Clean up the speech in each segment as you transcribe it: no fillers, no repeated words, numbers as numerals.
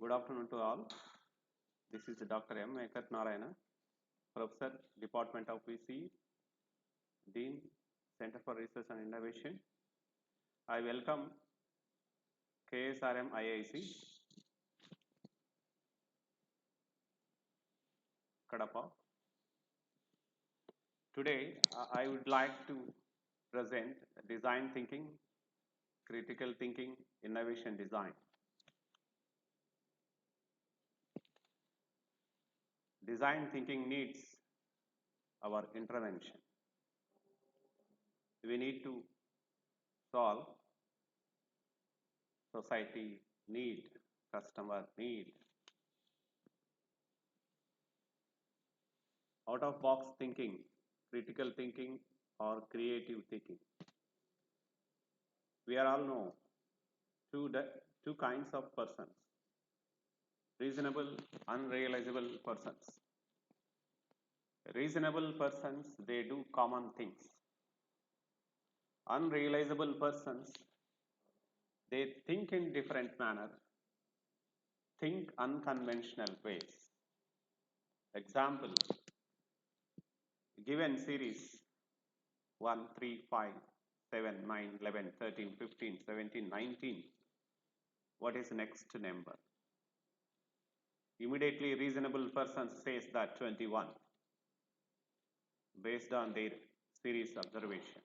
Good afternoon to all. This is Dr. M. Venkatanarayana, Professor, Department of VC, Dean, Center for Research and Innovation. I welcome KSRM IIC, Kadapa. Today, I would like to present design thinking, critical thinking, innovation design. Design thinking needs our intervention. We need to solve society need, customer need. Out of box thinking, critical thinking or creative thinking. We are all know two kinds of persons: reasonable, unrealizable persons. Reasonable persons, they do common things. Unrealizable persons, they think in different manner, think unconventional ways. Example, given series 1, 3, 5, 7, 9, 11, 13, 15, 17, 19. What is next number? Immediately reasonable person says that 21 based on their series observation.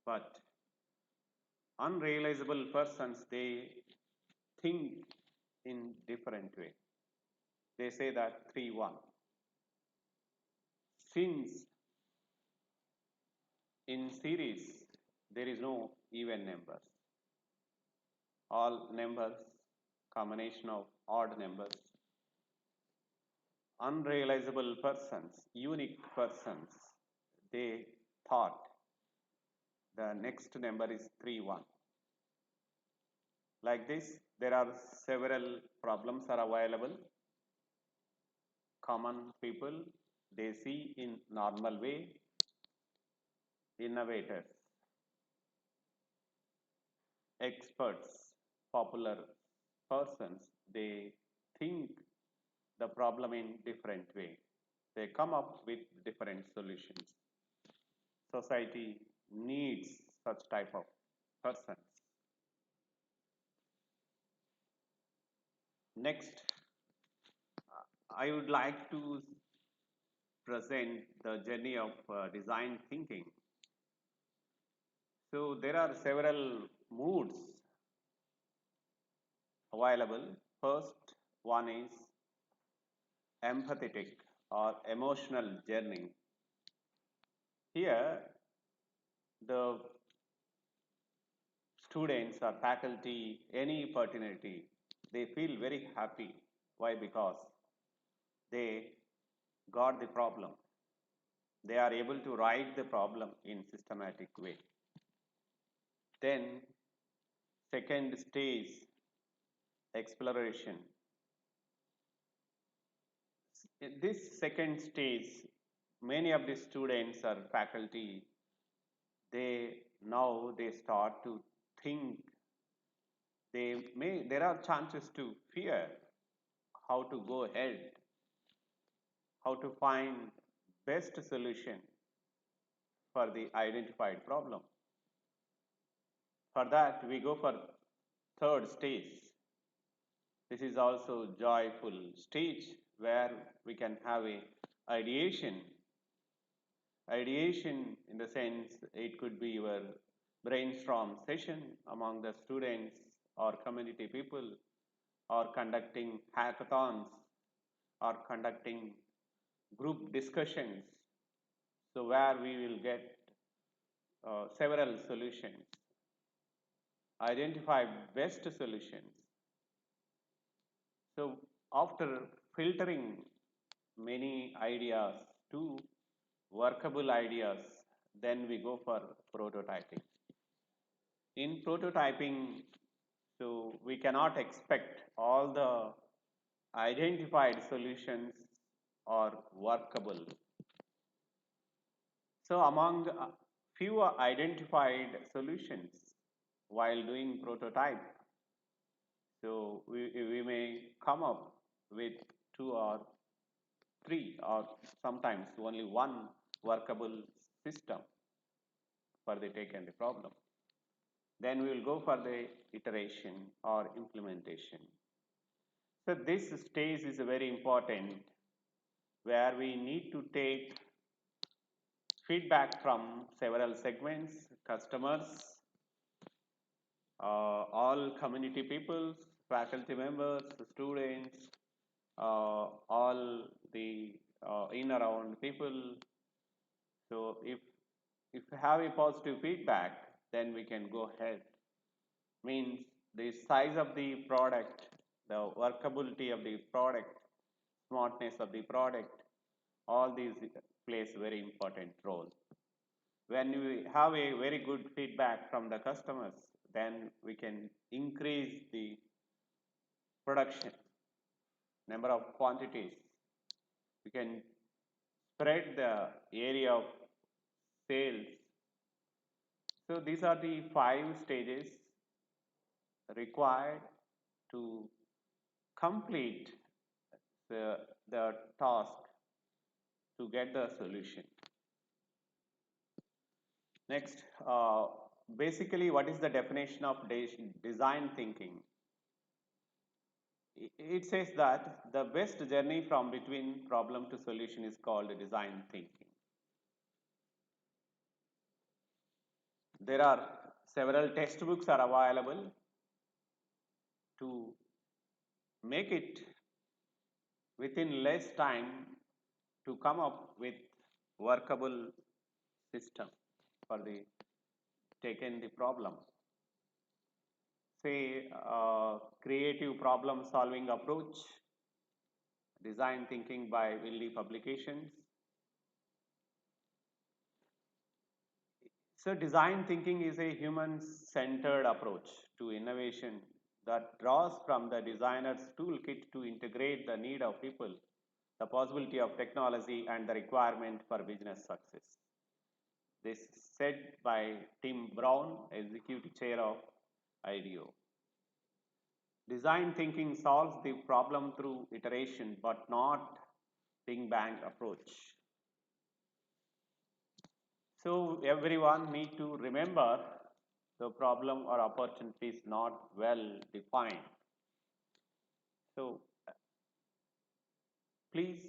But unrealizable persons, they think in different way. They say that 3, 1. Since in series there is no even numbers, all numbers combination of odd numbers. Unrealizable persons, unique persons, they thought the next number is 3, 1. Like this, there are several problems are available. Common people, they see in normal way. Innovators, experts, popular persons, they think the problem in different way. They come up with different solutions. Society needs such type of persons. Next, I would like to present the journey of design thinking. So there are several moods available. First one is empathetic or emotional journey. Here, the students or faculty, any fraternity, they feel very happy. Why? Because they got the problem. They are able to write the problem in systematic way. Then, second stage, exploration. In this second stage, many of the students or faculty, they start to think. There are chances to fear how to go ahead, how to find best solution for the identified problem. For that, we go for third stage. This is also joyful stage where we can have a ideation. Ideation in the sense it could be your brainstorm session among the students or community people, or conducting hackathons, or conducting group discussions. So where we will get several solutions, identify best solutions. So after filtering many ideas to workable ideas, then we go for prototyping. In prototyping, so we cannot expect all the identified solutions are workable. So among few identified solutions while doing prototype, So we may come up with two or three or sometimes only one workable system for the taken the problem. Then we will go for the iteration or implementation. So this stage is very important where we need to take feedback from several segments, customers, all community peoples, faculty members, students, all the in around people. So if you have a positive feedback, then we can go ahead. Means the size of the product, the workability of the product, smartness of the product, all these plays very important role. When we have a very good feedback from the customers, then we can increase the production, number of quantities. We can spread the area of sales. So these are the 5 stages required to complete the task to get the solution. Next, basically, what is the definition of design thinking? It says that the best journey from between problem to solution is called design thinking. There are several textbooks are available to make it within less time to come up with workable system for the taken the problem. Say creative problem solving approach, design thinking by Wiley Publications. So design thinking is a human-centered approach to innovation that draws from the designer's toolkit to integrate the need of people, the possibility of technology, and the requirement for business success. This is said by Tim Brown, Executive Chair of IDEO. Design thinking solves the problem through iteration, but not Big Bang approach. So everyone need to remember the problem or opportunity is not well defined. So please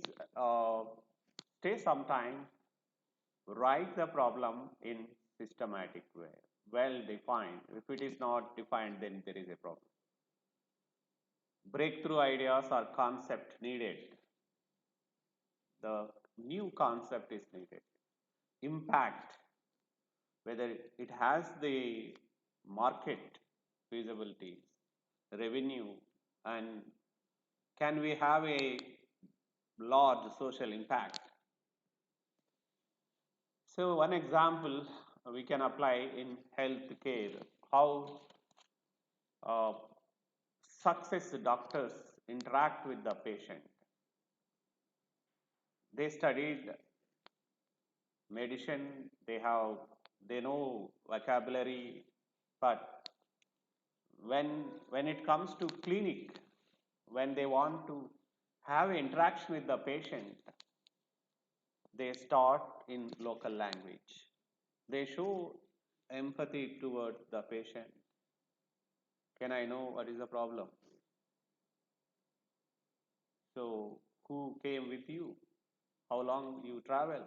stay some time, write the problem in systematic way, well defined. If it is not defined, then there is a problem. Breakthrough ideas or concept needed. The new concept is needed. Impact, whether it has the market feasibility, revenue, and can we have a large social impact. So one example we can apply in healthcare, how uh, success doctors interact with the patient. They studied medicine, they know vocabulary, but when it comes to clinic, when they want to have interaction with the patient, they start in local language. They show empathy towards the patient. Can I know what is the problem? So who came with you? How long you travel?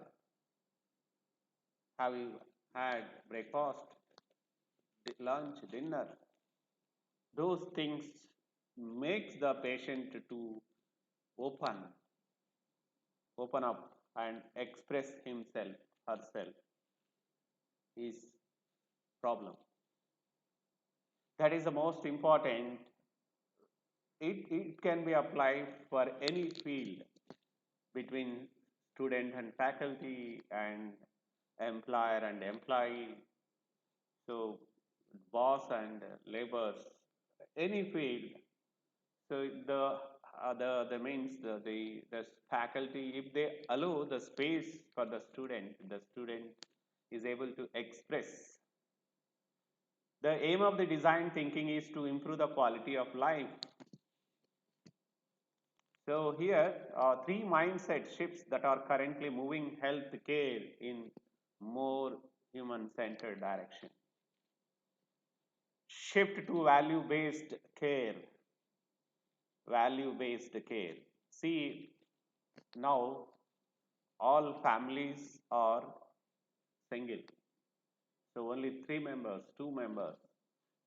Have you had breakfast, lunch, dinner? Those things makes the patient to open, open up and express himself, herself, his problem. That is the most important. It can be applied for any field between student and faculty and employer and employee. So boss and laborers, any field. So the means the faculty, if they allow the space for the student is able to express The aim of the design thinking is to improve the quality of life. So here are three mindset shifts that are currently moving health care in more human-centered direction. Shift to value-based care. Value-based care. See, now all families are single. So only three members, two members.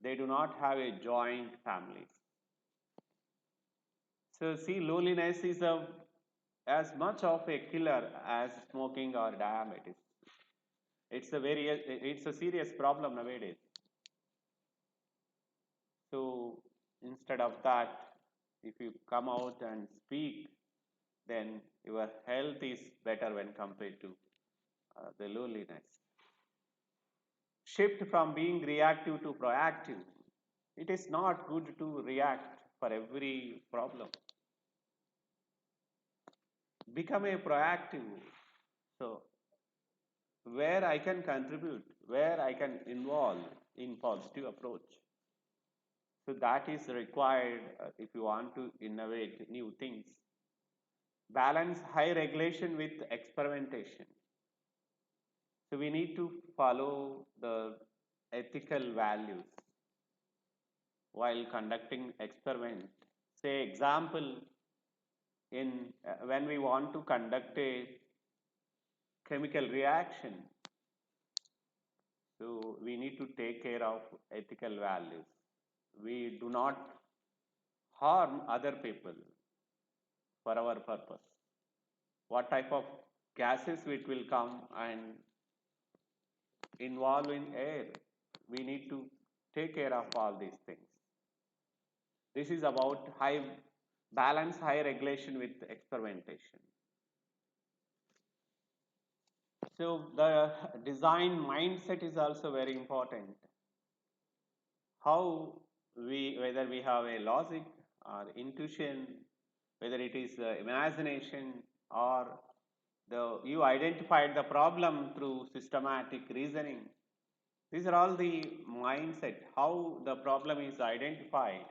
They do not have a joint families. So see, loneliness is as much of a killer as smoking or diabetes. It's a serious problem nowadays. So instead of that, if you come out and speak, then your health is better when compared to the loneliness. Shift from being reactive to proactive. It is not good to react for every problem. Become a proactive. So where I can contribute, where I can involve in positive approach. So that is required if you want to innovate new things. Balance high regulation with experimentation. So we need to follow the ethical values while conducting experiment. Say example in when we want to conduct a chemical reaction, so we need to take care of ethical values. We do not harm other people for our purpose. What type of gases it will come and involve in air? We need to take care of all these things. This is about high balance, high regulation with experimentation. So the design mindset is also very important. How whether we have a logic or intuition, whether it is imagination or you identified the problem through systematic reasoning. These are all the mindset, how the problem is identified.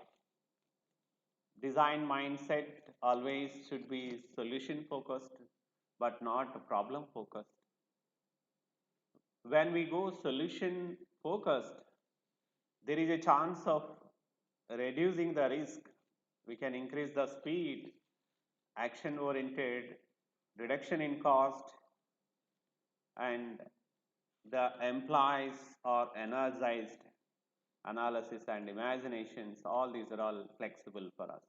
Design mindset always should be solution focused but not problem focused. When we go solution focused, there is a chance of reducing the risk. We can increase the speed, action oriented, reduction in cost, and the employees are energized. Analysis and imaginations, all these are all flexible for us.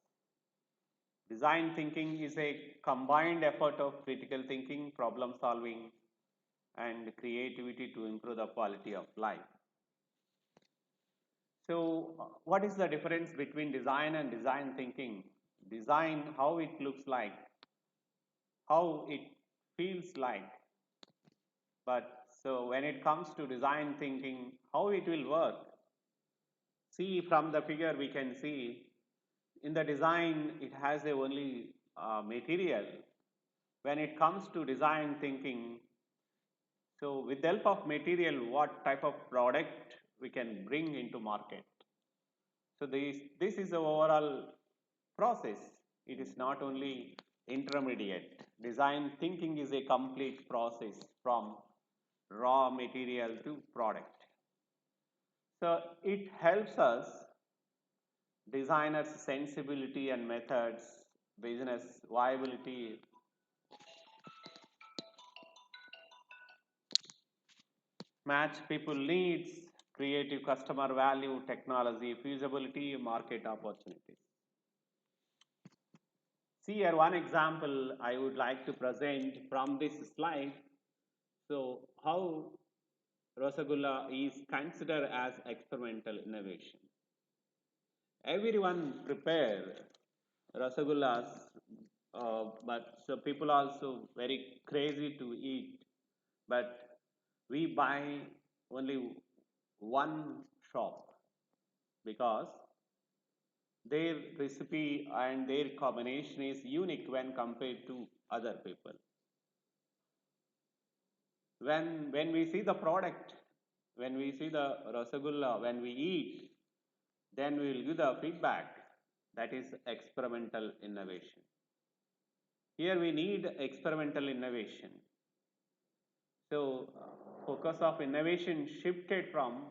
Design thinking is a combined effort of critical thinking, problem solving, and creativity to improve the quality of life. So, what is the difference between design and design thinking? Design, how it looks like, how it feels like, but so when it comes to design thinking, how it will work. See from the figure we can see in the design it has a only material. When it comes to design thinking, so with the help of material, what type of product we can bring into market. So this is the overall process. It is not only intermediate. Design thinking is a complete process from raw material to product. So it helps us designers sensibility and methods, business viability, match people needs, creative customer value, technology feasibility, market opportunities. See here one example I would like to present from this slide. So how Rasagulla is considered as experimental innovation. Everyone prepare Rasagullas, but so people also very crazy to eat. But we buy only one shop because their recipe and their combination is unique when compared to other people. When we see the product, when we see the rasagulla, when we eat, then we will give the feedback. That is experimental innovation. Here we need experimental innovation. So, focus of innovation shifted from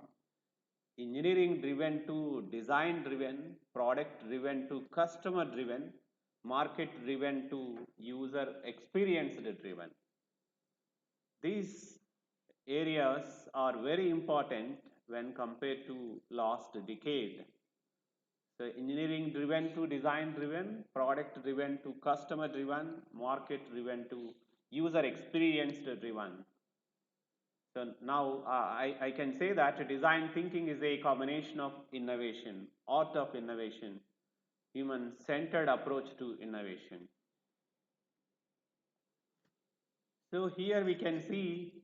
engineering driven to design driven, product driven to customer driven, market driven to user experience driven. These areas are very important when compared to last decade. So engineering driven to design driven, product driven to customer driven, market driven to user experience driven. So now I can say that design thinking is a combination of innovation, art of innovation, human centered approach to innovation. So here we can see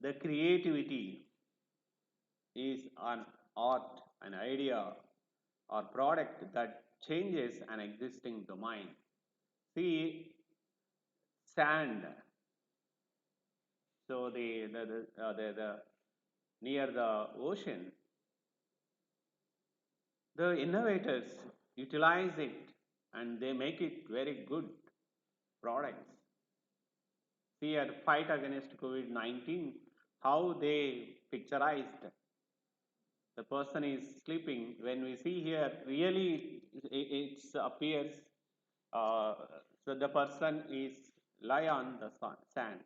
the creativity is an art, an idea or product that changes an existing domain. See, sand. So the near the ocean, the innovators utilize it and they make it very good products. See, at fight against COVID-19, how they picturized the person is sleeping. When we see here, really it appears so the person is lie on the sand.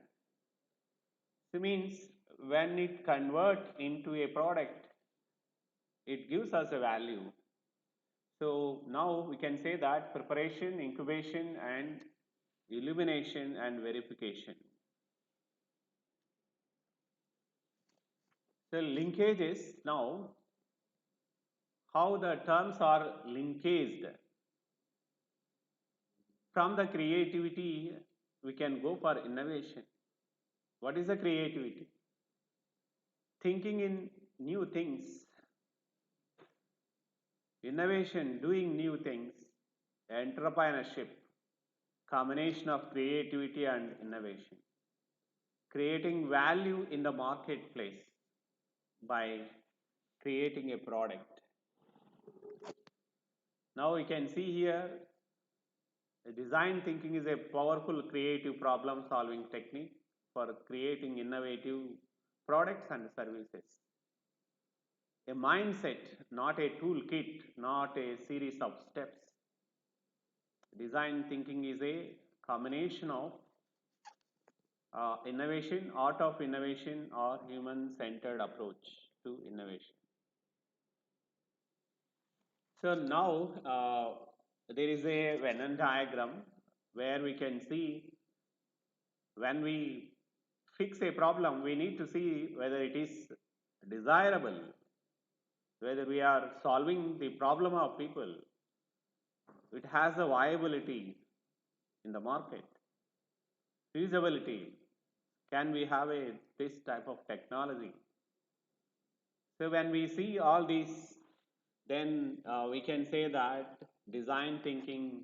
So means when it convert into a product, it gives us a value. So now we can say that preparation, incubation and illumination and verification. So linkages now, how the terms are linkaged. From the creativity, we can go for innovation. What is the creativity? Thinking in new things. Innovation, doing new things. Entrepreneurship, combination of creativity and innovation. Creating value in the marketplace by creating a product. Now we can see here, design thinking is a powerful creative problem solving technique for creating innovative products and services. A mindset, not a toolkit, not a series of steps. Design thinking is a combination of innovation, art of innovation or human-centered approach to innovation. So now there is a Venn diagram where we can see when we fix a problem, we need to see whether it is desirable, whether we are solving the problem of people, it has a viability in the market, feasibility, can we have this type of technology? So when we see all these, then we can say that design thinking,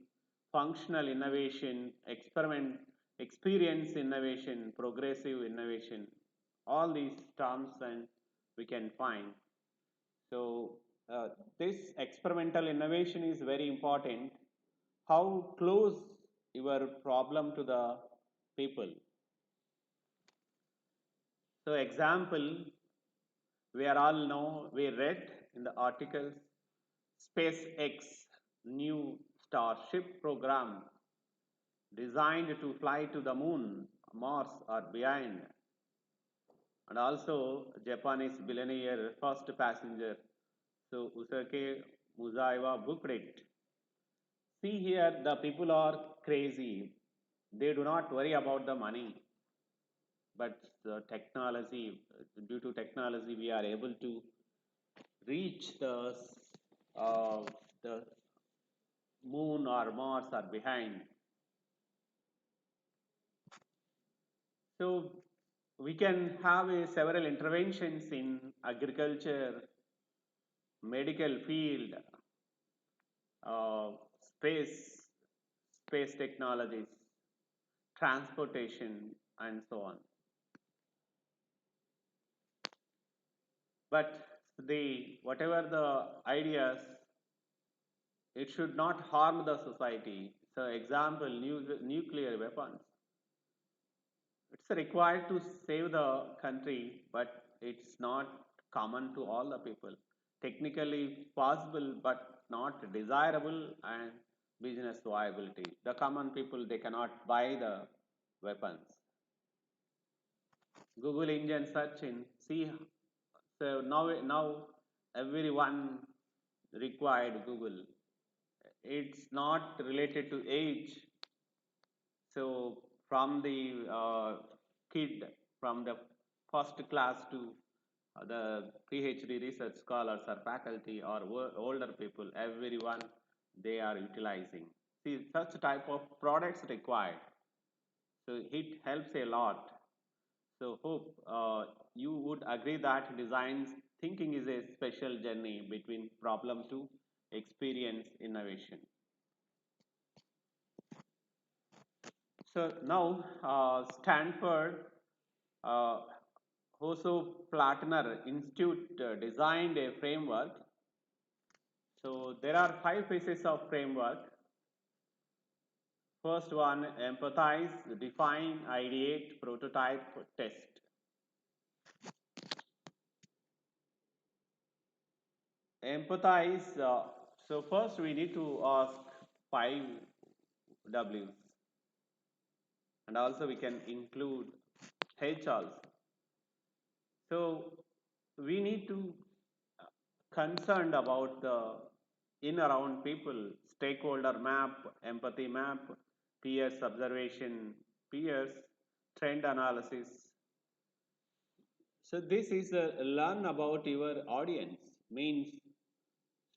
functional innovation, experience innovation, progressive innovation, all these terms and we can find. So this experimental innovation is very important. How close your problem to the people. So example, we are all know, we read in the articles, SpaceX new Starship program designed to fly to the moon, Mars or beyond. And also Japanese billionaire first passenger, so Usake Muzaiwa booked it. See here, the people are crazy. They do not worry about the money. But the technology, due to technology, we are able to reach the moon or Mars or behind. So we can have several interventions in agriculture, medical field, space technologies, transportation, and so on. But the whatever the ideas, it should not harm the society. So, example, nuclear weapons. It's required to save the country, but it's not common to all the people. Technically possible, but not desirable and business viability. The common people, they cannot buy the weapons. Google engine searching. See, so now everyone required Google. It's not related to age. So from the kid, from the first class to the PhD research scholars or faculty or older people, everyone they are utilizing. See, such type of products required. So it helps a lot. So hope you would agree that design thinking is a special journey between problem to experience innovation. So now Stanford uh, Hoso Plattner Institute designed a framework. So there are 5 pieces of framework. First one, empathize, define, ideate, prototype, test. Empathize, so first we need to ask 5 W's, and also we can include H also. So we need to concerned about the in around people, stakeholder map, empathy map, peers observation, peers, trend analysis. So this is a learn about your audience means,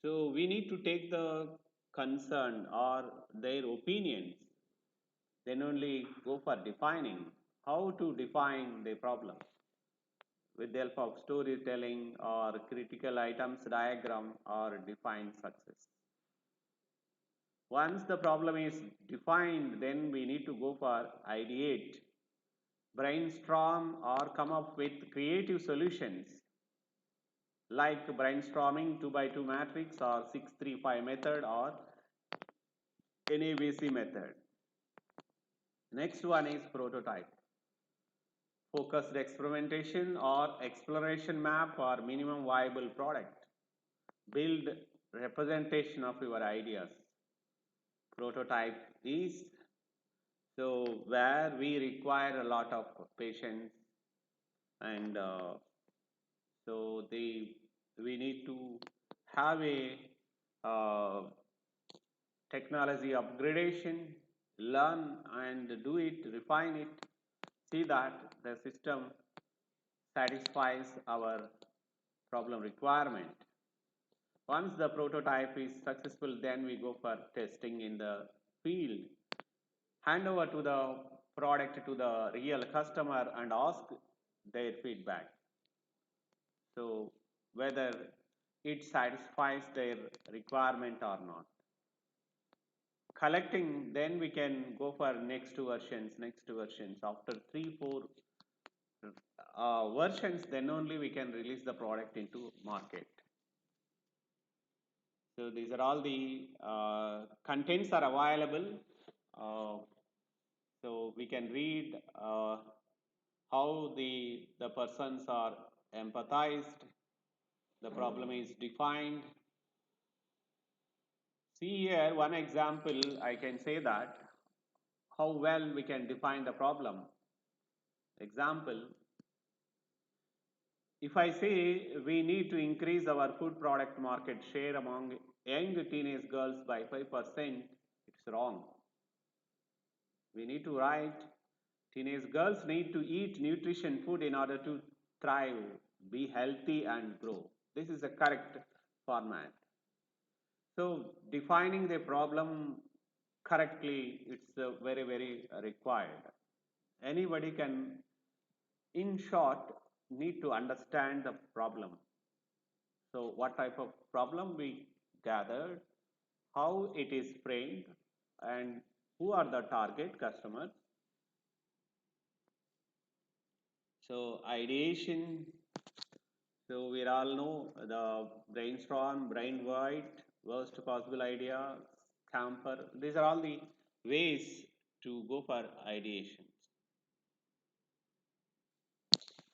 so we need to take the concern or their opinions, then only go for defining how to define the problem with the help of storytelling or critical items diagram or define success. Once the problem is defined, then we need to go for ideate, brainstorm or come up with creative solutions like brainstorming 2 by 2 matrix or 635 method or NABC method. Next one is prototype. Focused experimentation or exploration map or minimum viable product. Build representation of your ideas. Prototype is so where we require a lot of patience and so we need to have a uh, technology upgradation, learn and do it, refine it, see that the system satisfies our problem requirement. Once the prototype is successful, then we go for testing in the field. Hand over to the product to the real customer and ask their feedback. So whether it satisfies their requirement or not. Collecting, then we can go for next versions. After 3, 4 versions, then only we can release the product into market. So these are all the contents are available. Uh, so we can read how the persons are empathized, the problem is defined. See here one example, I can say that how well we can define the problem. Example, if I say we need to increase our food product market share among young teenage girls by 5%, it's wrong. We need to write teenage girls need to eat nutrition food in order to thrive, be healthy and grow. This is the correct format. So defining the problem correctly, it's very required. Anybody can, in short, need to understand the problem. So what type of problem we gathered, how it is framed, and who are the target customers. So ideation, So we all know the brainstorm, brain void, worst possible idea, camper. These are all the ways to go for ideation.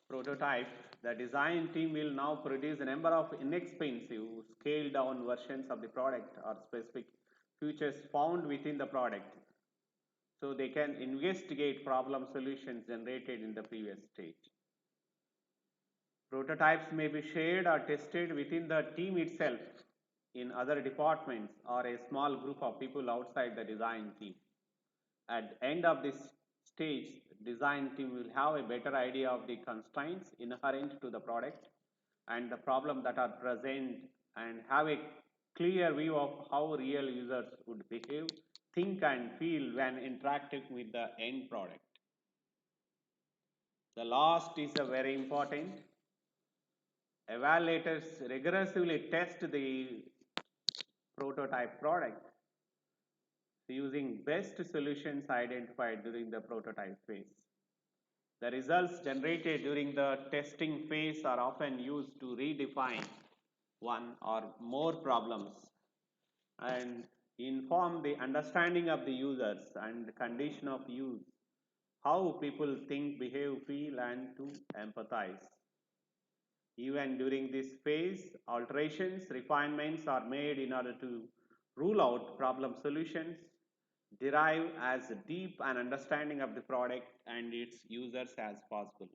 Prototype, the design team will now produce a number of inexpensive, scaled down versions of the product or specific features found within the product. So they can investigate problem solutions generated in the previous stage. Prototypes may be shared or tested within the team itself, in other departments, or a small group of people outside the design team. At the end of this stage, design team will have a better idea of the constraints inherent to the product and the problem that are present, and have a clear view of how real users would behave, think and feel when interacting with the end product. The last is a very important. Evaluators rigorously test the prototype product using best solutions identified during the prototype phase. The results generated during the testing phase are often used to redefine one or more problems and inform the understanding of the users and condition of use, how people think, behave, feel, and to empathize. Even during this phase, alterations, refinements are made in order to rule out problem solutions, derive as deep an understanding of the product and its users as possible.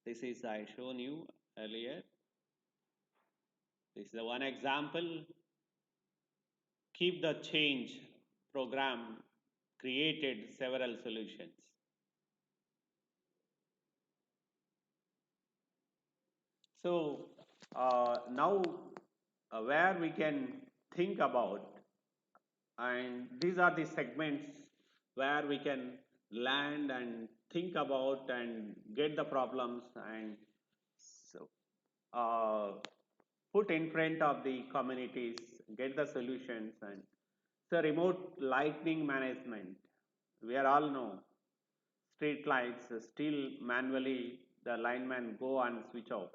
This is I shown you earlier. This is the one example. Keep the change program created several solutions. So now where we can think about, and these are the segments where we can land and think about and get the problems and so put in front of the communities, get the solutions. And so remote lighting management, we are all know street lights still manually the linemen go and switch off.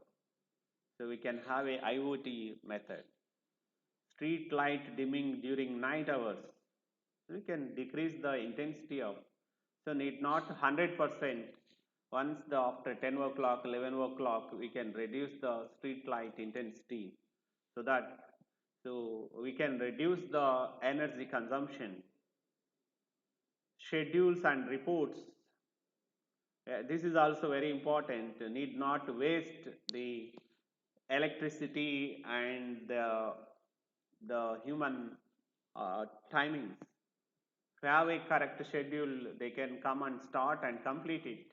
So we can have a IoT method. Street light dimming during night hours. We can decrease the intensity of, so need not 100%. Once the after 10 o'clock, 11 o'clock, we can reduce the street light intensity so that so we can reduce the energy consumption. Schedules and reports. This is also very important. Need not waste the electricity and the human timings. If you have a correct schedule, they can come and start and complete it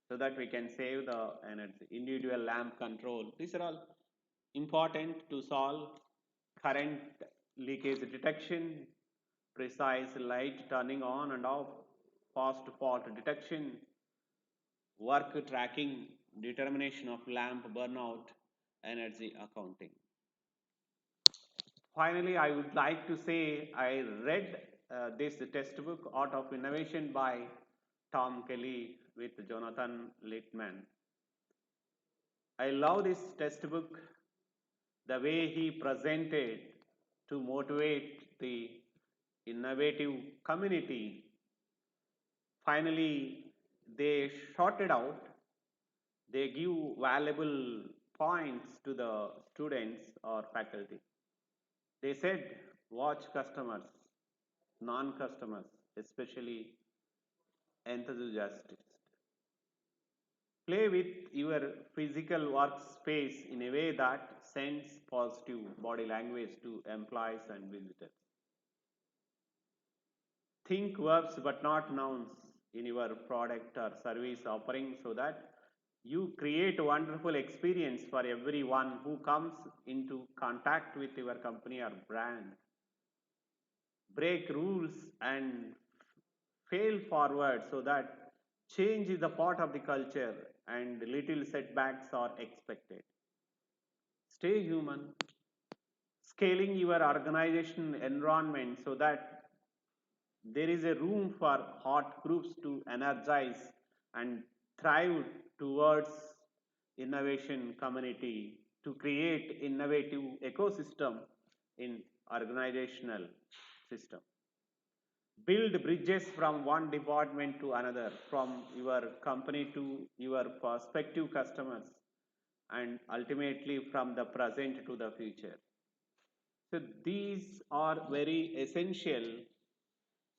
so that we can save the energy. Individual lamp control. These are all important to solve current leakage detection, precise light turning on and off, fast fault detection, work tracking, determination of lamp burnout, energy accounting. Finally, I would like to say I read this textbook, Art of Innovation by Tom Kelly with Jonathan Littman. I love this textbook, the way he presented to motivate the innovative community. Finally, they shorted out, they give valuable points to the students or faculty. They said, watch customers, non customers, especially enthusiasts. Play with your physical workspace in a way that sends positive body language to employees and visitors. Think verbs but not nouns in your product or service offering so that you create a wonderful experience for everyone who comes into contact with your company or brand. Break rules and fail forward so that change is a part of the culture and little setbacks are expected. Stay human, scaling your organization environment so that there is a room for hot groups to energize and thrive towards innovation community to create innovative ecosystem in organizational system. Build bridges from one department to another, from your company to your prospective customers, and ultimately from the present to the future. So these are very essential.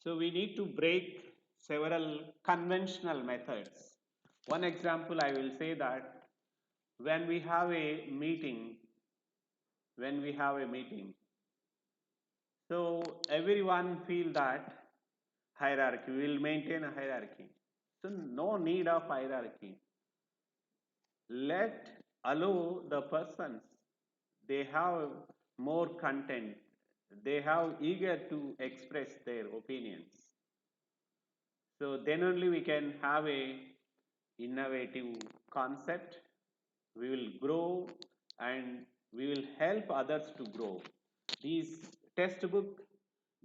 So we need to break several conventional methods. One example I will say that when we have a meeting, when we have a meeting, so everyone feel that hierarchy, we will maintain a hierarchy. So no need of hierarchy. Let allow the persons, they have more content, they have eager to express their opinions. So then only we can have a innovative concept, we will grow and we will help others to grow. This textbook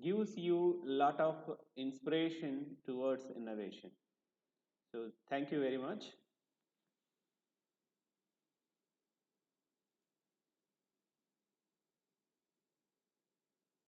gives you lot of inspiration towards innovation. So thank you very much.